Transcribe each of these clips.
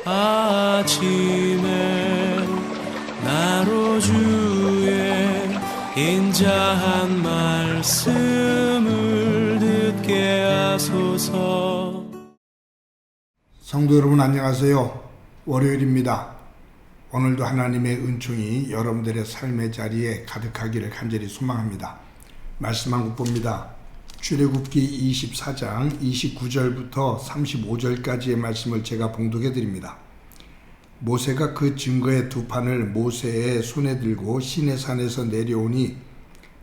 아침에 나로 주의 인자한 말씀을 듣게 하소서. 성도 여러분 안녕하세요. 월요일입니다. 오늘도 하나님의 은총이 여러분들의 삶의 자리에 가득하기를 간절히 소망합니다. 말씀 한 국 봅니다. 출애굽기 24장 29절부터 35절까지의 말씀을 제가 봉독해 드립니다. 모세가 그 증거의 두 판을 모세의 손에 들고 시내산에서 내려오니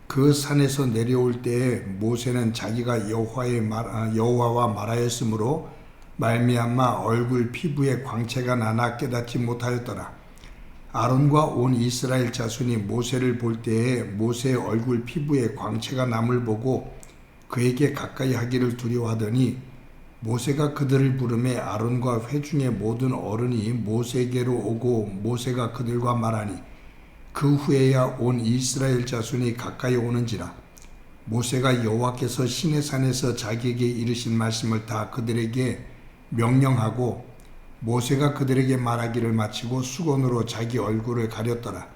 그 산에서 내려올 때에 모세는 자기가 여호와와 말하였으므로 말미암아 얼굴 피부에 광채가 나나 깨닫지 못하였더라. 아론과 온 이스라엘 자손이 모세를 볼 때에 모세의 얼굴 피부에 광채가 남을 보고 그에게 가까이 하기를 두려워하더니 모세가 그들을 부르매 아론과 회중의 모든 어른이 모세에게로 오고 모세가 그들과 말하니 그 후에야 온 이스라엘 자손이 가까이 오는지라. 모세가 여호와께서 시내산에서 자기에게 이르신 말씀을 다 그들에게 명령하고 모세가 그들에게 말하기를 마치고 수건으로 자기 얼굴을 가렸더라.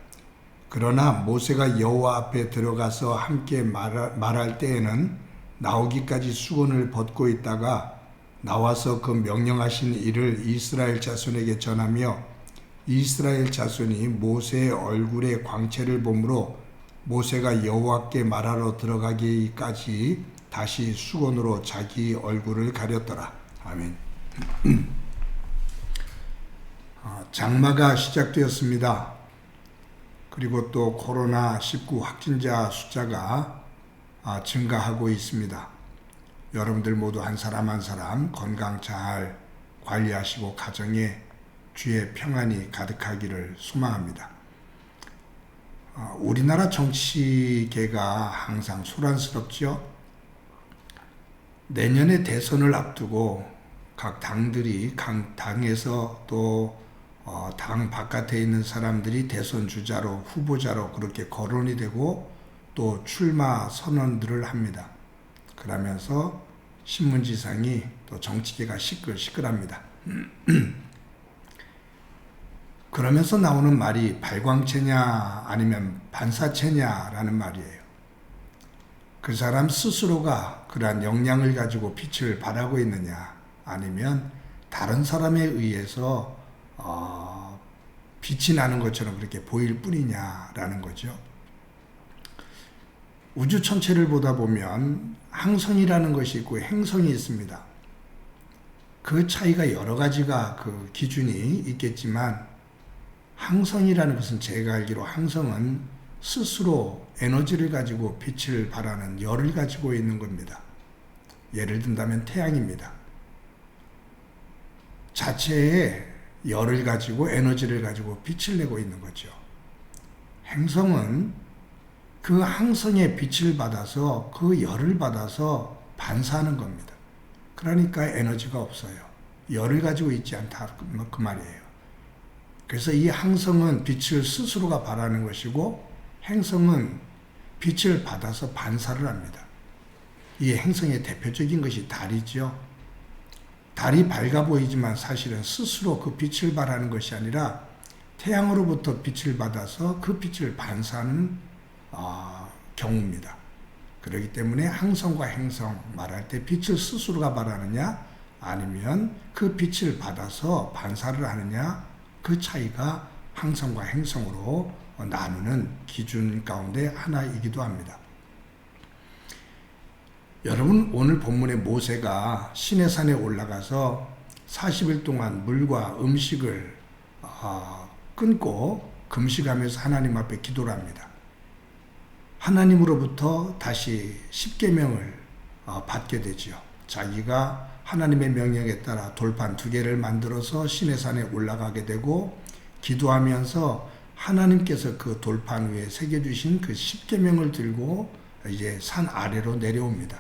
그러나 모세가 여호와 앞에 들어가서 함께 말할 때에는 나오기까지 수건을 벗고 있다가 나와서 그 명령하신 일을 이스라엘 자손에게 전하며 이스라엘 자손이 모세의 얼굴에 광채를 보므로 모세가 여호와께 말하러 들어가기까지 다시 수건으로 자기 얼굴을 가렸더라. 아멘. 장마가 시작되었습니다. 그리고 또 코로나19 확진자 숫자가 증가하고 있습니다. 여러분들 모두 한 사람 한 사람 건강 잘 관리하시고 가정에 주의 평안이 가득하기를 소망합니다. 우리나라 정치계가 항상 소란스럽죠. 내년에 대선을 앞두고 각 당들이 각 당에서 또 당 바깥에 있는 사람들이 대선 주자로 후보자로 그렇게 거론이 되고 또 출마 선언들을 합니다. 그러면서 신문지상이 또 정치계가 시끌시끌합니다. 그러면서 나오는 말이 발광체냐 아니면 반사체냐라는 말이에요. 그 사람 스스로가 그러한 역량을 가지고 빛을 발하고 있느냐 아니면 다른 사람에 의해서 빛이 나는 것처럼 그렇게 보일 뿐이냐라는 거죠. 우주 전체를 보다 보면 항성이라는 것이 있고 행성이 있습니다. 그 차이가 여러 가지가 그 기준이 있겠지만 항성이라는 것은 제가 알기로 항성은 스스로 에너지를 가지고 빛을 발하는 열을 가지고 있는 겁니다. 예를 든다면 태양입니다. 자체의 열을 가지고 에너지를 가지고 빛을 내고 있는 거죠. 행성은 그 항성의 빛을 받아서 그 열을 받아서 반사하는 겁니다. 그러니까 에너지가 없어요. 열을 가지고 있지 않다 그 말이에요. 그래서 이 항성은 빛을 스스로가 발하는 것이고 행성은 빛을 받아서 반사를 합니다. 이 행성의 대표적인 것이 달이죠. 달이 밝아 보이지만 사실은 스스로 그 빛을 발하는 것이 아니라 태양으로부터 빛을 받아서 그 빛을 반사하는 경우입니다. 그렇기 때문에 항성과 행성 말할 때 빛을 스스로가 발하느냐 아니면 그 빛을 받아서 반사를 하느냐 그 차이가 항성과 행성으로 나누는 기준 가운데 하나이기도 합니다. 여러분 오늘 본문의 모세가 시내산에 올라가서 40일 동안 물과 음식을 끊고 금식하면서 하나님 앞에 기도를 합니다. 하나님으로부터 다시 십계명을 받게 되죠. 자기가 하나님의 명령에 따라 돌판 2개를 만들어서 시내산에 올라가게 되고 기도하면서 하나님께서 그 돌판 위에 새겨주신 그 십계명을 들고 이제 산 아래로 내려옵니다.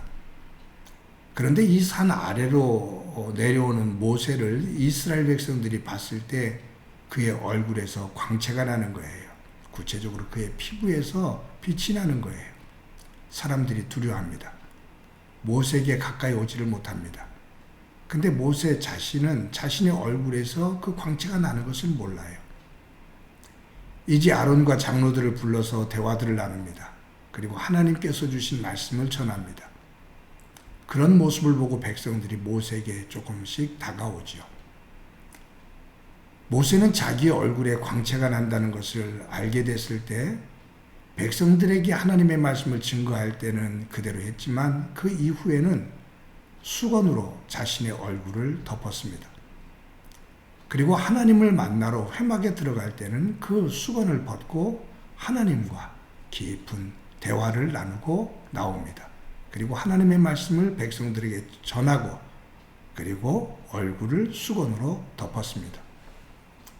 그런데 이 산 아래로 내려오는 모세를 이스라엘 백성들이 봤을 때 그의 얼굴에서 광채가 나는 거예요. 구체적으로 그의 피부에서 빛이 나는 거예요. 사람들이 두려워합니다. 모세에게 가까이 오지를 못합니다. 근데 모세 자신은 자신의 얼굴에서 그 광채가 나는 것을 몰라요. 이제 아론과 장로들을 불러서 대화들을 나눕니다. 그리고 하나님께서 주신 말씀을 전합니다. 그런 모습을 보고 백성들이 모세에게 조금씩 다가오지요. 모세는 자기의 얼굴에 광채가 난다는 것을 알게 됐을 때 백성들에게 하나님의 말씀을 증거할 때는 그대로 했지만 그 이후에는 수건으로 자신의 얼굴을 덮었습니다. 그리고 하나님을 만나러 회막에 들어갈 때는 그 수건을 벗고 하나님과 깊은 대화를 나누고 나옵니다. 그리고 하나님의 말씀을 백성들에게 전하고 그리고 얼굴을 수건으로 덮었습니다.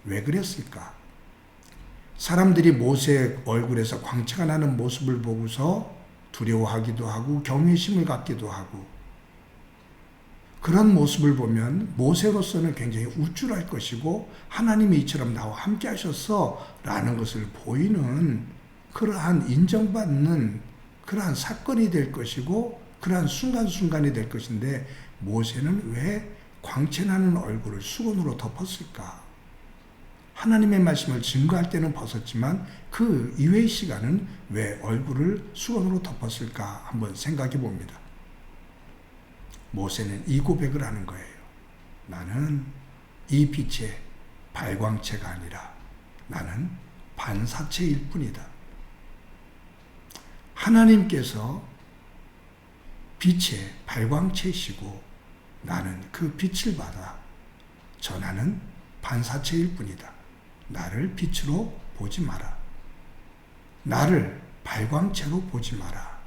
왜 그랬을까? 사람들이 모세의 얼굴에서 광채가 나는 모습을 보고서 두려워하기도 하고 경외심을 갖기도 하고 그런 모습을 보면 모세로서는 굉장히 우쭐할 것이고 하나님이 이처럼 나와 함께 하셨어 라는 것을 보이는 그러한 인정받는 그러한 사건이 될 것이고 그러한 순간순간이 될 것인데 모세는 왜 광채나는 얼굴을 수건으로 덮었을까? 하나님의 말씀을 증거할 때는 벗었지만 그 이외의 시간은 왜 얼굴을 수건으로 덮었을까 한번 생각해 봅니다. 모세는 이 고백을 하는 거예요. 나는 이 빛의 발광체가 아니라 나는 반사체일 뿐이다. 하나님께서 빛의 발광체이시고 나는 그 빛을 받아 전하는 반사체일 뿐이다. 나를 빛으로 보지 마라. 나를 발광체로 보지 마라.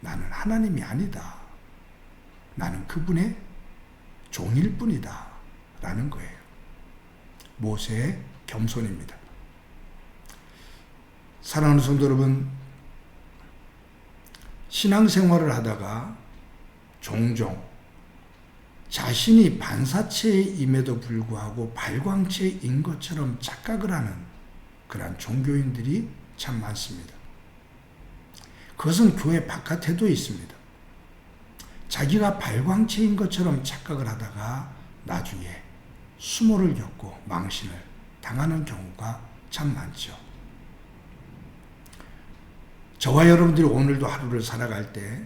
나는 하나님이 아니다. 나는 그분의 종일 뿐이다. 라는 거예요. 모세의 겸손입니다. 사랑하는 성도 여러분, 신앙생활을 하다가 종종 자신이 반사체임에도 불구하고 발광체인 것처럼 착각을 하는 그러한 종교인들이 참 많습니다. 그것은 교회 바깥에도 있습니다. 자기가 발광체인 것처럼 착각을 하다가 나중에 수모를 겪고 망신을 당하는 경우가 참 많죠. 저와 여러분들이 오늘도 하루를 살아갈 때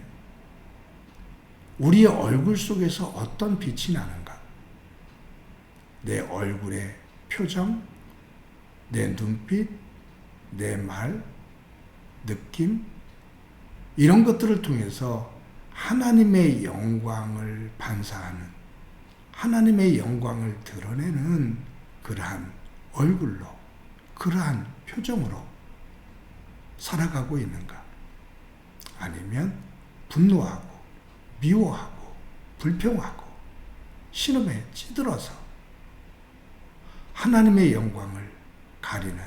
우리의 얼굴 속에서 어떤 빛이 나는가? 내 얼굴의 표정, 내 눈빛, 내 말, 느낌 이런 것들을 통해서 하나님의 영광을 반사하는 하나님의 영광을 드러내는 그러한 얼굴로 그러한 표정으로 살아가고 있는가? 아니면 분노하고 미워하고 불평하고 신음에 찌들어서 하나님의 영광을 가리는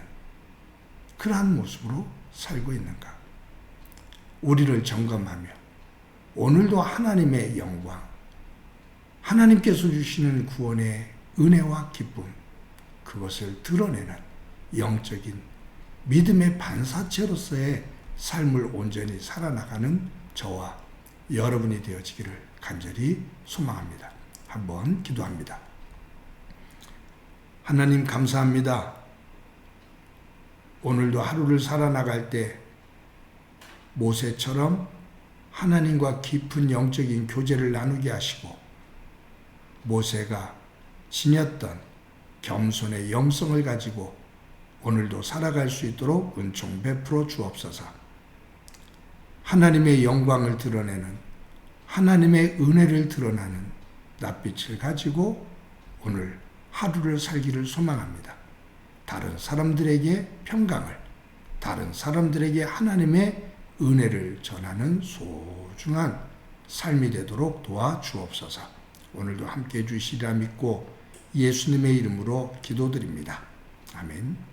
그러한 모습으로 살고 있는가? 우리를 점검하며 오늘도 하나님의 영광, 하나님께서 주시는 구원의 은혜와 기쁨, 그것을 드러내는 영적인 믿음의 반사체로서의 삶을 온전히 살아나가는 저와 여러분이 되어지기를 간절히 소망합니다. 한번 기도합니다. 하나님 감사합니다. 오늘도 하루를 살아나갈 때 모세처럼 하나님과 깊은 영적인 교제를 나누게 하시고 모세가 지녔던 겸손의 영성을 가지고 오늘도 살아갈 수 있도록 은총 베풀어 주옵소서. 하나님의 영광을 드러내는 하나님의 은혜를 드러나는 낯빛을 가지고 오늘 하루를 살기를 소망합니다. 다른 사람들에게 평강을, 다른 사람들에게 하나님의 은혜를 전하는 소중한 삶이 되도록 도와주옵소서. 오늘도 함께해 주시리라 믿고 예수님의 이름으로 기도드립니다. 아멘.